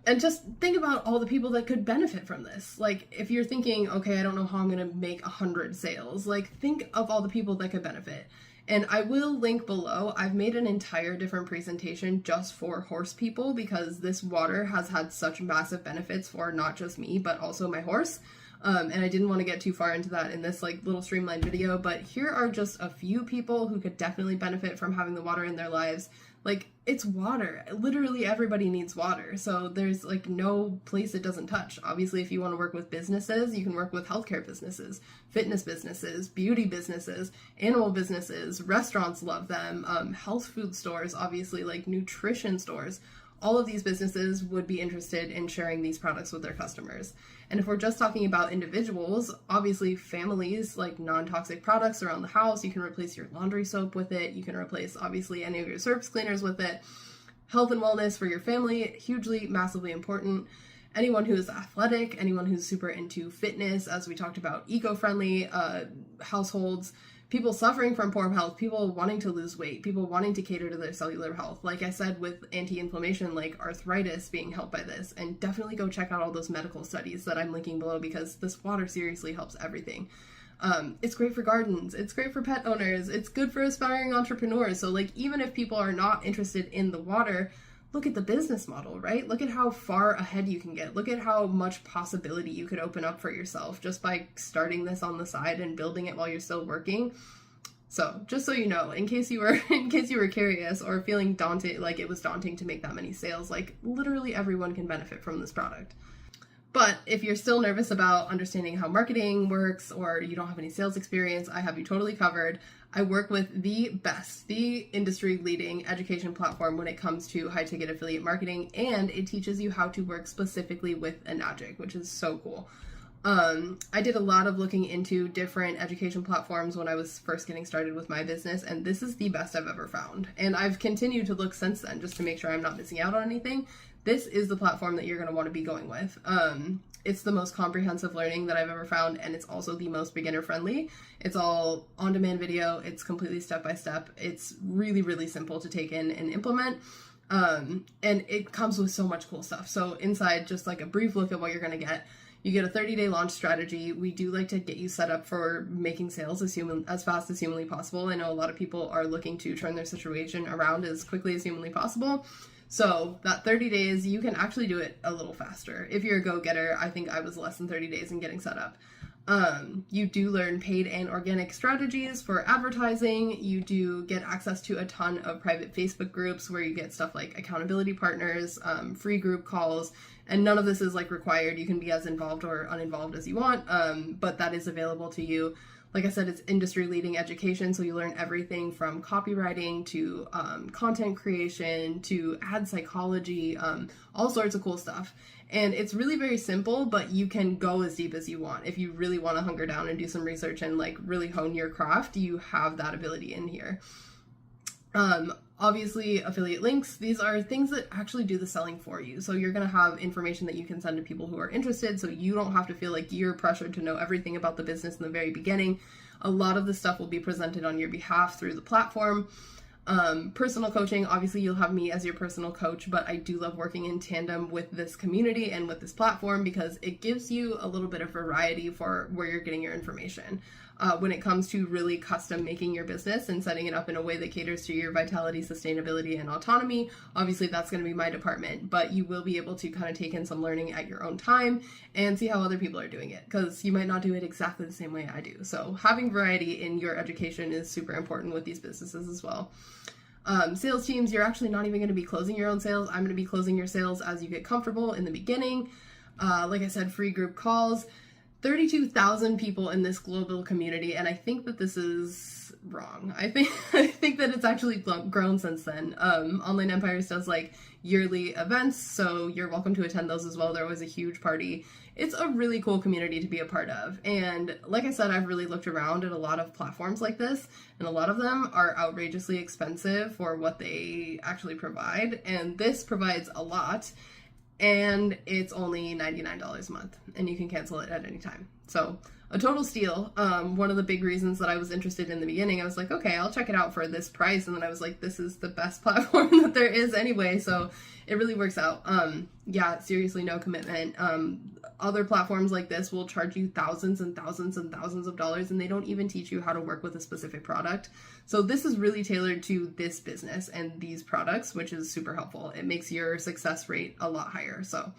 And just think about all the people that could benefit from this. Like, if you're thinking, okay, I don't know how I'm going to make 100 sales, like, think of all the people that could benefit. And I will link below. I've made an entire different presentation just for horse people, because this water has had such massive benefits for not just me, but also my horse. And I didn't want to get too far into that in this like little streamlined video, but here are just a few people who could definitely benefit from having the water in their lives. Like, it's water. Literally everybody needs water. So there's like no place it doesn't touch. Obviously, if you want to work with businesses, you can work with healthcare businesses, fitness businesses, beauty businesses, animal businesses, restaurants love them, health food stores, obviously, like nutrition stores. All of these businesses would be interested in sharing these products with their customers. And if we're just talking about individuals, obviously families, like non-toxic products around the house, you can replace your laundry soap with it. You can replace, obviously, any of your surface cleaners with it. Health and wellness for your family, hugely, massively important. Anyone who is athletic, anyone who's super into fitness, as we talked about, eco-friendly households, people suffering from poor health, people wanting to lose weight, people wanting to cater to their cellular health. Like I said, with anti-inflammation, like arthritis being helped by this. And definitely go check out all those medical studies that I'm linking below, because this water seriously helps everything. It's great for gardens. It's great for pet owners. It's good for aspiring entrepreneurs. So like, even if people are not interested in the water, look at the business model, right? Look at how far ahead you can get. Look at how much possibility you could open up for yourself just by starting this on the side and building it while you're still working. So just so you know, in case you were curious or feeling daunted, like it was daunting to make that many sales, like literally everyone can benefit from this product. But if you're still nervous about understanding how marketing works, or you don't have any sales experience, I have you totally covered. I work with the best, the industry leading education platform when it comes to high ticket affiliate marketing, and it teaches you how to work specifically with Enagic, which is so cool. I did a lot of looking into different education platforms when I was first getting started with my business, and this is the best I've ever found. And I've continued to look since then just to make sure I'm not missing out on anything. This is the platform that you're going to want to be going with. It's the most comprehensive learning that I've ever found, and it's also the most beginner friendly. It's all on-demand video. It's completely step-by-step. It's really, really simple to take in and implement. And it comes with so much cool stuff. So inside, just like a brief look at what you're going to get. You get a 30-day launch strategy. We do like to get you set up for making sales as fast as humanly possible. I know a lot of people are looking to turn their situation around as quickly as humanly possible. So that 30 days, you can actually do it a little faster. If you're a go-getter, I think I was less than 30 days in getting set up. You do learn paid and organic strategies for advertising. You do get access to a ton of private Facebook groups where you get stuff like accountability partners, free group calls, and none of this is like required. You can be as involved or uninvolved as you want, but that is available to you. Like I said, it's industry leading education, so you learn everything from copywriting to content creation to ad psychology, all sorts of cool stuff. And it's really very simple, but you can go as deep as you want. If you really want to hunker down and do some research and like really hone your craft, you have that ability in here. Obviously, affiliate links, these are things that actually do the selling for you. So you're going to have information that you can send to people who are interested, so you don't have to feel like you're pressured to know everything about the business in the very beginning. A lot of the stuff will be presented on your behalf through the platform. Personal coaching, obviously you'll have me as your personal coach, but I do love working in tandem with this community and with this platform because it gives you a little bit of variety for where you're getting your information. When it comes to really custom making your business and setting it up in a way that caters to your vitality, sustainability, and autonomy, obviously that's going to be my department, but you will be able to kind of take in some learning at your own time and see how other people are doing it, because you might not do it exactly the same way I do. So having variety in your education is super important with these businesses as well. Sales teams, you're actually not even going to be closing your own sales. I'm going to be closing your sales as you get comfortable in the beginning. Like I said, free group calls. 32,000 people in this global community, and I think that this is wrong. I think that it's actually grown since then. Online Empires does like yearly events, so you're welcome to attend those as well. They're always a huge party. It's a really cool community to be a part of. And like I said, I've really looked around at a lot of platforms like this, and a lot of them are outrageously expensive for what they actually provide. And this provides a lot. And it's only $99 a month, and you can cancel it at any time. So a total steal. One of the big reasons that I was interested in the beginning, I was like, okay, I'll check it out for this price. And then I was like, this is the best platform that there is anyway. So it really works out. Yeah, seriously, no commitment. Other platforms like this will charge you thousands and thousands and thousands of dollars, and they don't even teach you how to work with a specific product. So this is really tailored to this business and these products, which is super helpful. It makes your success rate a lot higher. So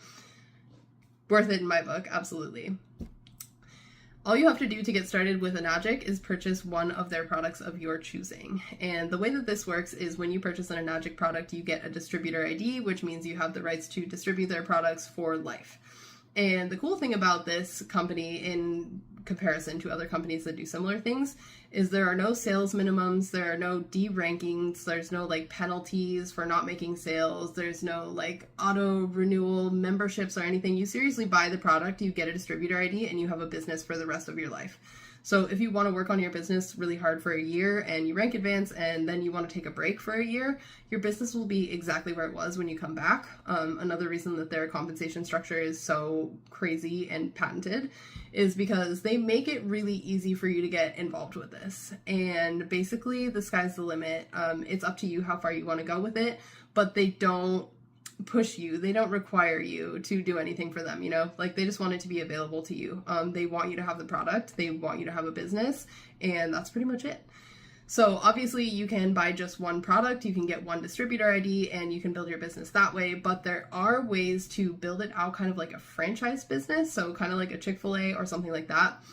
worth it in my book, absolutely. All you have to do to get started with Enagic is purchase one of their products of your choosing. And the way that this works is when you purchase an Enagic product, you get a distributor ID, which means you have the rights to distribute their products for life. And the cool thing about this company in comparison to other companies that do similar things is there are no sales minimums, there are no derankings, there's no like penalties for not making sales, there's no like auto renewal memberships or anything. You seriously buy the product, you get a distributor ID, and you have a business for the rest of your life. So if you want to work on your business really hard for a year and you rank advance and then you want to take a break for a year, your business will be exactly where it was when you come back. Another reason that their compensation structure is so crazy and patented is because they make it really easy for you to get involved with this. And basically the sky's the limit. It's up to you how far you want to go with it, but they don't push you. They don't require you to do anything for them, you know, like they just want it to be available to you. They want you to have the product, they want you to have a business, and that's pretty much it. So obviously you can buy just one product, you can get one distributor ID, and you can build your business that way, but there are ways to build it out kind of like a franchise business, so kind of like a Chick-fil-A or something like that.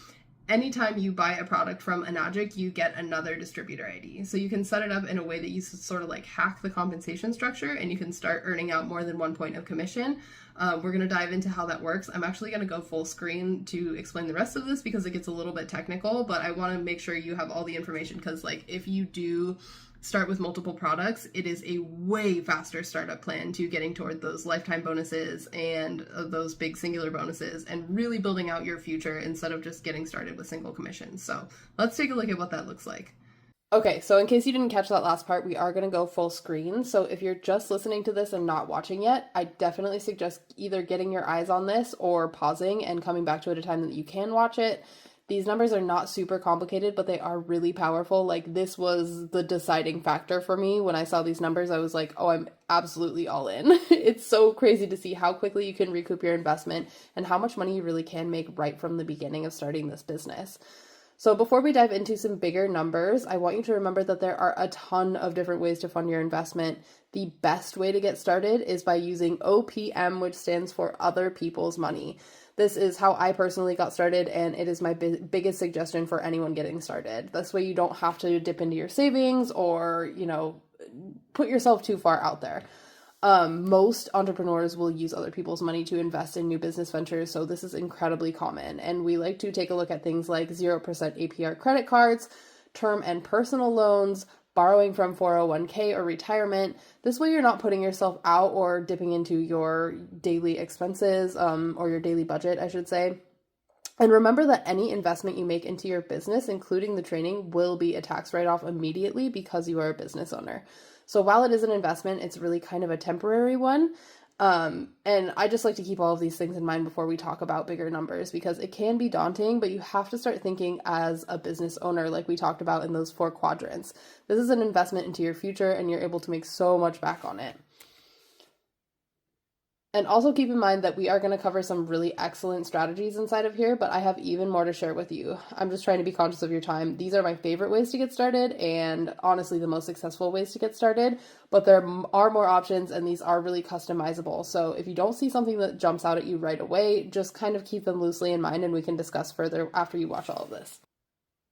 Anytime you buy a product from Enagic, you get another distributor ID. So you can set it up in a way that you sort of like hack the compensation structure, and you can start earning out more than 1 point of commission. We're going to dive into how that works. I'm actually going to go full screen to explain the rest of this because it gets a little bit technical, but I want to make sure you have all the information because like if you do start with multiple products, it is a way faster startup plan to getting toward those lifetime bonuses and those big singular bonuses and really building out your future instead of just getting started with single commissions. So let's take a look at what that looks like. Okay, so in case you didn't catch that last part, we are going to go full screen. So if you're just listening to this and not watching yet, I definitely suggest either getting your eyes on this or pausing and coming back to it at a time that you can watch it. These numbers are not super complicated, but they are really powerful. Like, this was the deciding factor for me. When I saw these numbers, I was like, oh, I'm absolutely all in. It's so crazy to see how quickly you can recoup your investment and how much money you really can make right from the beginning of starting this business. So before we dive into some bigger numbers, I want you to remember that there are a ton of different ways to fund your investment. The best way to get started is by using OPM, which stands for Other People's Money. This is how I personally got started, and it is my biggest suggestion for anyone getting started. This way you don't have to dip into your savings or, put yourself too far out there. Most entrepreneurs will use other people's money to invest in new business ventures, so this is incredibly common. And we like to take a look at things like 0% APR credit cards, term and personal loans, borrowing from 401k or retirement. This way you're not putting yourself out or dipping into your daily expenses, or your daily budget, I should say. And remember that any investment you make into your business, including the training, will be a tax write-off immediately because you are a business owner. So while it is an investment, it's really kind of a temporary one. And I just like to keep all of these things in mind before we talk about bigger numbers, because it can be daunting, but you have to start thinking as a business owner, like we talked about in those 4 quadrants. This is an investment into your future, and you're able to make so much back on it. And also keep in mind that we are going to cover some really excellent strategies inside of here, but I have even more to share with you. I'm just trying to be conscious of your time. These are my favorite ways to get started, and honestly the most successful ways to get started, but there are more options, and these are really customizable. So if you don't see something that jumps out at you right away, just kind of keep them loosely in mind, and we can discuss further after you watch all of this.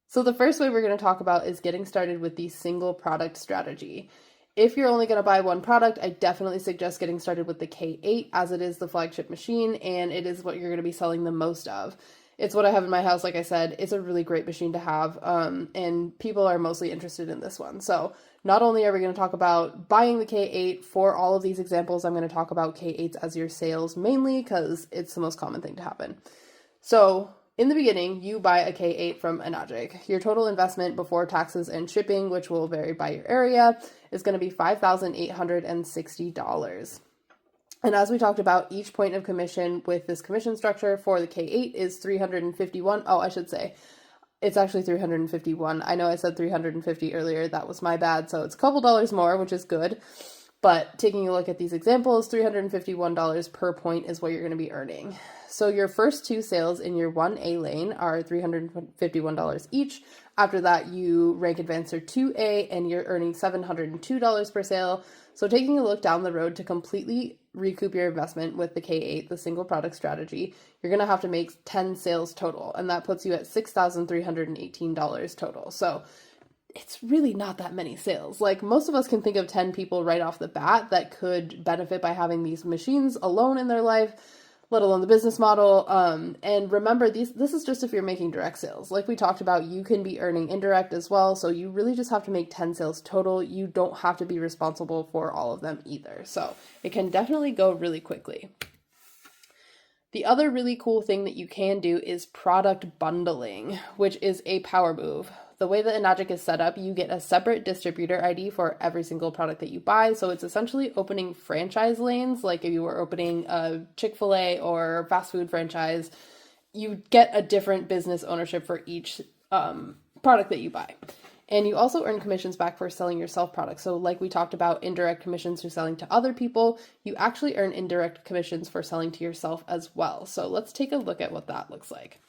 So the first way we're going to talk about is getting started with the single product strategy. If you're only going to buy one product, I definitely suggest getting started with the K8, as it is the flagship machine and it is what you're going to be selling the most of. It's what I have in my house. Like I said, it's a really great machine to have, and people are mostly interested in this one. So not only are we going to talk about buying the K8 for all of these examples, I'm going to talk about K8s as your sales mainly because it's the most common thing to happen. So in the beginning, you buy a K8 from Enagic. Your total investment before taxes and shipping, which will vary by your area, is going to be $5,860. And as we talked about, each point of commission with this commission structure for the K8 is 351. Oh, I should say, it's actually 351. I know I said 350 earlier. That was my bad. So it's a couple dollars more, which is good. But taking a look at these examples, $351 per point is what you're going to be earning. So your first 2 sales in your 1A lane are $351 each. After that, you rank advance to 2A and you're earning $702 per sale. So taking a look down the road to completely recoup your investment with the K8, the single product strategy, you're going to have to make 10 sales total. And that puts you at $6,318 total. So it's really not that many sales. Like, most of us can think of 10 people right off the bat that could benefit by having these machines alone in their life, let alone the business model. And remember, this is just if you're making direct sales. Like we talked about, you can be earning indirect as well. So you really just have to make 10 sales total. You don't have to be responsible for all of them either. So it can definitely go really quickly. The other really cool thing that you can do is product bundling, which is a power move. The way that Enagic is set up, you get a separate distributor ID for every single product that you buy. So it's essentially opening franchise lanes. Like if you were opening a Chick-fil-A or fast food franchise, you get a different business ownership for each product that you buy. And you also earn commissions back for selling yourself products. So like we talked about indirect commissions for selling to other people, you actually earn indirect commissions for selling to yourself as well. So let's take a look at what that looks like.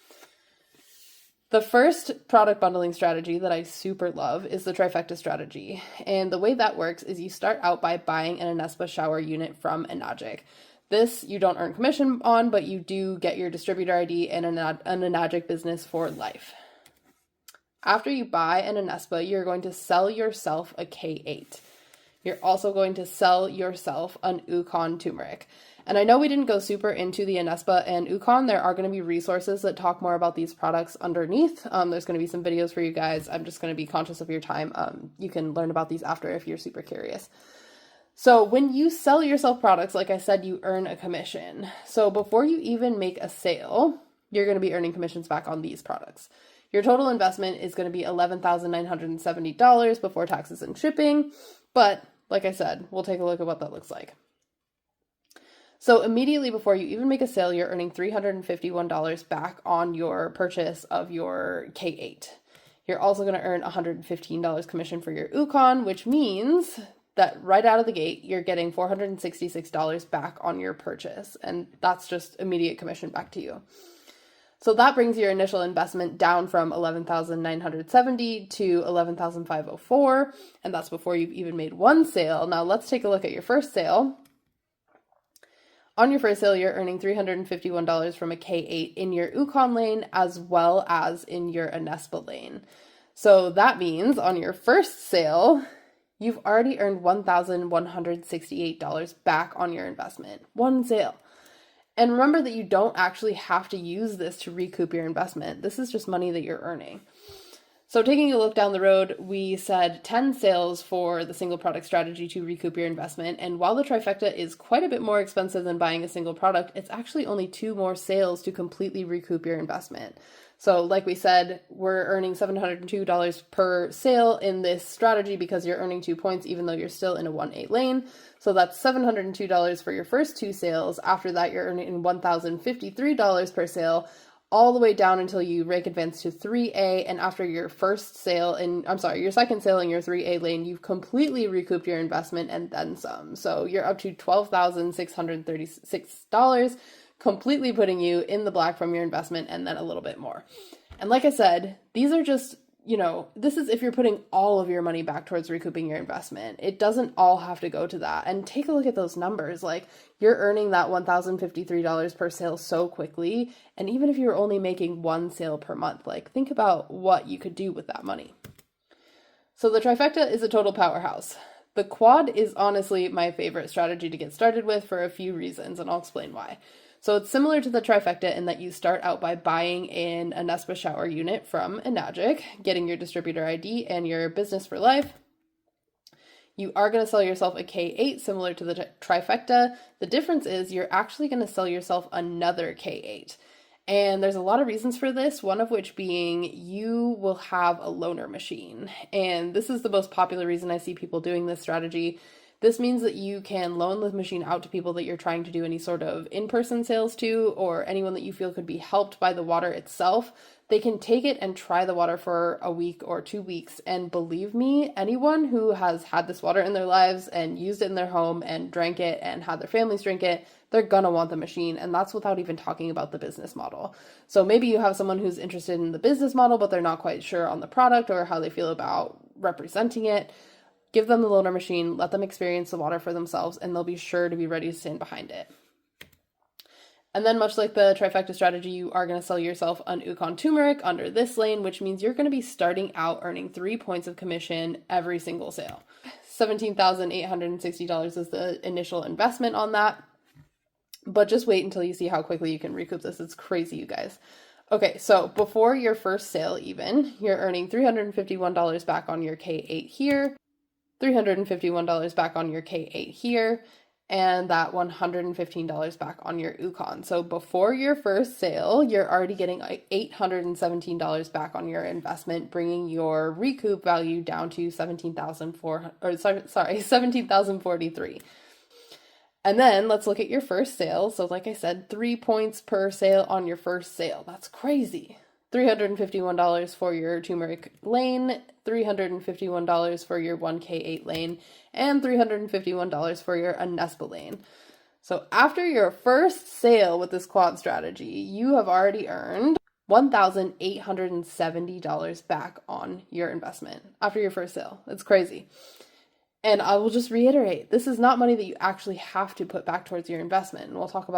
The first product bundling strategy that I super love is the trifecta strategy. And the way that works is you start out by buying an Anespa shower unit from Enagic. This you don't earn commission on, but you do get your distributor ID and an Enagic business for life. After you buy an Anespa, you're going to sell yourself a K8. You're also going to sell yourself an Ukon turmeric. And I know we didn't go super into the Anespa and Ukon. There are going to be resources that talk more about these products underneath. There's going to be some videos for you guys. I'm just going to be conscious of your time. You can learn about these after if you're super curious. So when you sell yourself products, like I said, you earn a commission. So before you even make a sale, you're going to be earning commissions back on these products. Your total investment is going to be $11,970 before taxes and shipping. But like I said, we'll take a look at what that looks like. So immediately before you even make a sale, you're earning $351 back on your purchase of your K8. You're also going to earn $115 commission for your Ukon, which means that right out of the gate, you're getting $466 back on your purchase. And that's just immediate commission back to you. So that brings your initial investment down from $11,970 to $11,504. And that's before you've even made one sale. Now let's take a look at your first sale. On your first sale, you're earning $351 from a K8 in your Ukon lane as well as in your Anespa lane. So that means on your first sale, you've already earned $1,168 back on your investment. One sale. And remember that you don't actually have to use this to recoup your investment. This is just money that you're earning. So taking a look down the road, we said 10 sales for the single product strategy to recoup your investment. And while the trifecta is quite a bit more expensive than buying a single product, it's actually only 2 more sales to completely recoup your investment. So like we said, we're earning $702 per sale in this strategy because you're earning 2 points even though you're still in a 1A lane. So that's $702 for your first 2 sales. After that, you're earning $1,053 per sale, all the way down until you rake advance to 3A. And after your second sale in your 3A lane, you've completely recouped your investment and then some. So you're up to $12,636, completely putting you in the black from your investment and then a little bit more. And like I said, these are just, this is if you're putting all of your money back towards recouping your investment. It doesn't all have to go to that. And take a look at those numbers. Like, you're earning that $1,053 per sale so quickly. And even if you're only making 1 sale per month, like, think about what you could do with that money. So the trifecta is a total powerhouse. The quad is honestly my favorite strategy to get started with for a few reasons, and I'll explain why. So it's similar to the trifecta in that you start out by buying an Anespa shower unit from Enagic, getting your distributor ID and your business for life. You are going to sell yourself a K8 similar to the trifecta. The difference is you're actually going to sell yourself another K8. And there's a lot of reasons for this, one of which being you will have a loaner machine. And this is the most popular reason I see people doing this strategy. This means that you can loan the machine out to people that you're trying to do any sort of in-person sales to, or anyone that you feel could be helped by the water itself. They can take it and try the water for a week or 2 weeks. And believe me, anyone who has had this water in their lives and used it in their home and drank it and had their families drink it, they're gonna want the machine. And that's without even talking about the business model. So maybe you have someone who's interested in the business model, but they're not quite sure on the product or how they feel about representing it. Give them the loaner machine, let them experience the water for themselves, and they'll be sure to be ready to stand behind it. And then much like the trifecta strategy, you are going to sell yourself an Ukon turmeric under this lane, which means you're going to be starting out earning 3 points of commission every single sale. $17,860 is the initial investment on that. But just wait until you see how quickly you can recoup this. It's crazy, you guys. Okay, so before your first sale even, you're earning $351 back on your K8 here, $351 back on your K8 here, and that $115 back on your Ukon. So before your first sale, you're already getting $817 back on your investment, bringing your recoup value down to $17,043. And then let's look at your first sale. So like I said, 3 points per sale on your first sale. That's crazy. $351 for your turmeric lane, $351 for your 1K8 lane, and $351 for your Anespa lane. So after your first sale with this quad strategy, you have already earned $1,870 back on your investment after your first sale. It's crazy. And I will just reiterate, this is not money that you actually have to put back towards your investment. And we'll talk a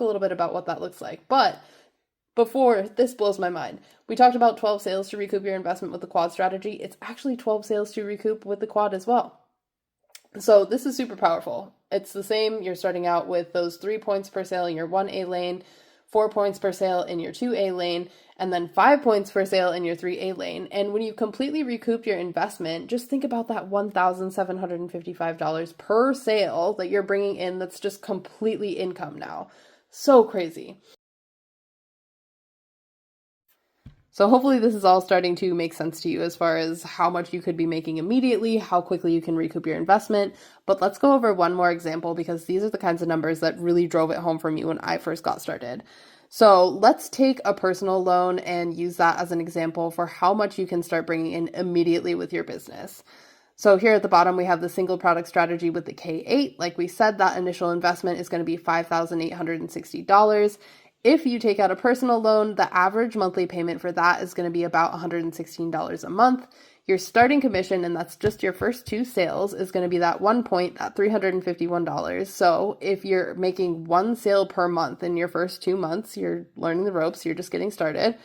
little bit about what that looks like. But before, this blows my mind. We talked about 12 sales to recoup your investment with the quad strategy. It's actually 12 sales to recoup with the quad as well. So this is super powerful. It's the same. You're starting out with those 3 points per sale in your 1A lane, 4 points per sale in your 2A lane, and then 5 points per sale in your 3A lane. And when you completely recoup your investment, just think about that $1,755 per sale that you're bringing in that's just completely income now. So crazy. So hopefully this is all starting to make sense to you as far as how much you could be making immediately, how quickly you can recoup your investment. But let's go over one more example because these are the kinds of numbers that really drove it home for me when I first got started. So let's take a personal loan and use that as an example for how much you can start bringing in immediately with your business. So here at the bottom, we have the single product strategy with the K8. Like we said, that initial investment is going to be $5,860. If you take out a personal loan, the average monthly payment for that is going to be about $116 a month. Your starting commission, and that's just your first 2 sales, is going to be that 1 point at $351. So if you're making 1 sale per month in your first 2 months, you're learning the ropes, you're just getting started.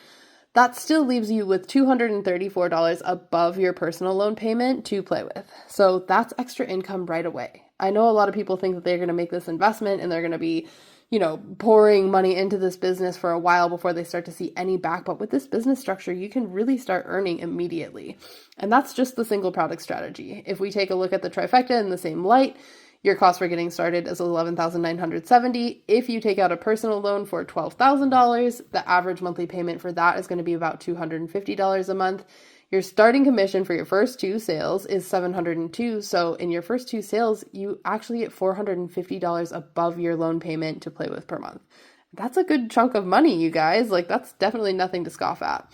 That still leaves you with $234 above your personal loan payment to play with. So that's extra income right away. I know a lot of people think that they're going to make this investment and they're going to be, pouring money into this business for a while before they start to see any back. But with this business structure, you can really start earning immediately. And that's just the single product strategy. If we take a look at the trifecta in the same light, your cost for getting started is $11,970. If you take out a personal loan for $12,000, the average monthly payment for that is going to be about $250 a month. Your starting commission for your first 2 sales is $702. So in your first 2 sales, you actually get $450 above your loan payment to play with per month. That's a good chunk of money, you guys. Like, that's definitely nothing to scoff at.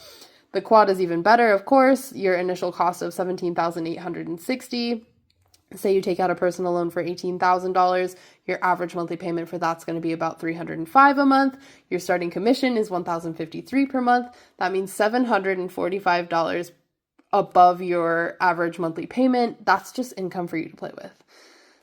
The quad is even better, of course. Your initial cost of $17,860. Say you take out a personal loan for $18,000, your average monthly payment for that's going to be about $305 a month. Your starting commission is $1,053 per month. That means $745 above your average monthly payment. That's just income for you to play with.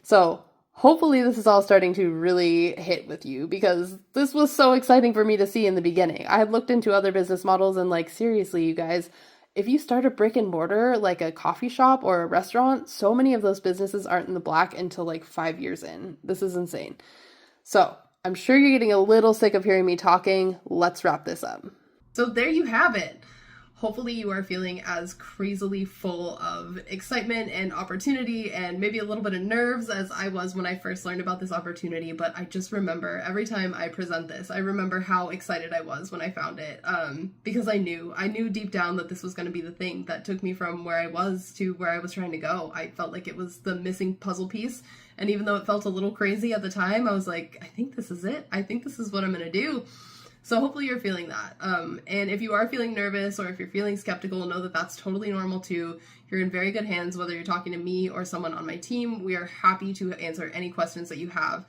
So hopefully this is all starting to really hit with you because this was so exciting for me to see in the beginning. I had looked into other business models and seriously, you guys, if you start a brick and mortar, like a coffee shop or a restaurant, so many of those businesses aren't in the black until 5 years in. This is insane. So I'm sure you're getting a little sick of hearing me talking. Let's wrap this up. So there you have it. Hopefully you are feeling as crazily full of excitement and opportunity and maybe a little bit of nerves as I was when I first learned about this opportunity. But I just remember every time I present this, I remember how excited I was when I found it because I knew deep down that this was going to be the thing that took me from where I was to where I was trying to go. I felt like it was the missing puzzle piece. And even though it felt a little crazy at the time, I was like, I think this is it. I think this is what I'm going to do. So hopefully you're feeling that. And if you are feeling nervous or if you're feeling skeptical, know that that's totally normal too. You're in very good hands, whether you're talking to me or someone on my team. We are happy to answer any questions that you have.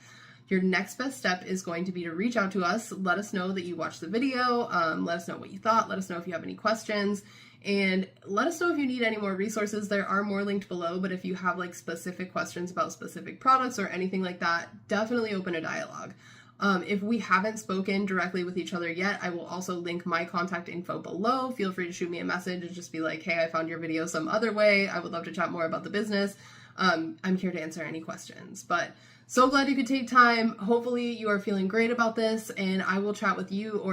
Your next best step is going to be to reach out to us. Let us know that you watched the video. Let us know what you thought. Let us know if you have any questions. And let us know if you need any more resources. There are more linked below, but if you have specific questions about specific products or anything like that, definitely open a dialogue. If we haven't spoken directly with each other yet, I will also link my contact info below. Feel free to shoot me a message and just be like, hey, I found your video some other way. I would love to chat more about the business. I'm here to answer any questions, but so glad you could take time. Hopefully you are feeling great about this and I will chat with you or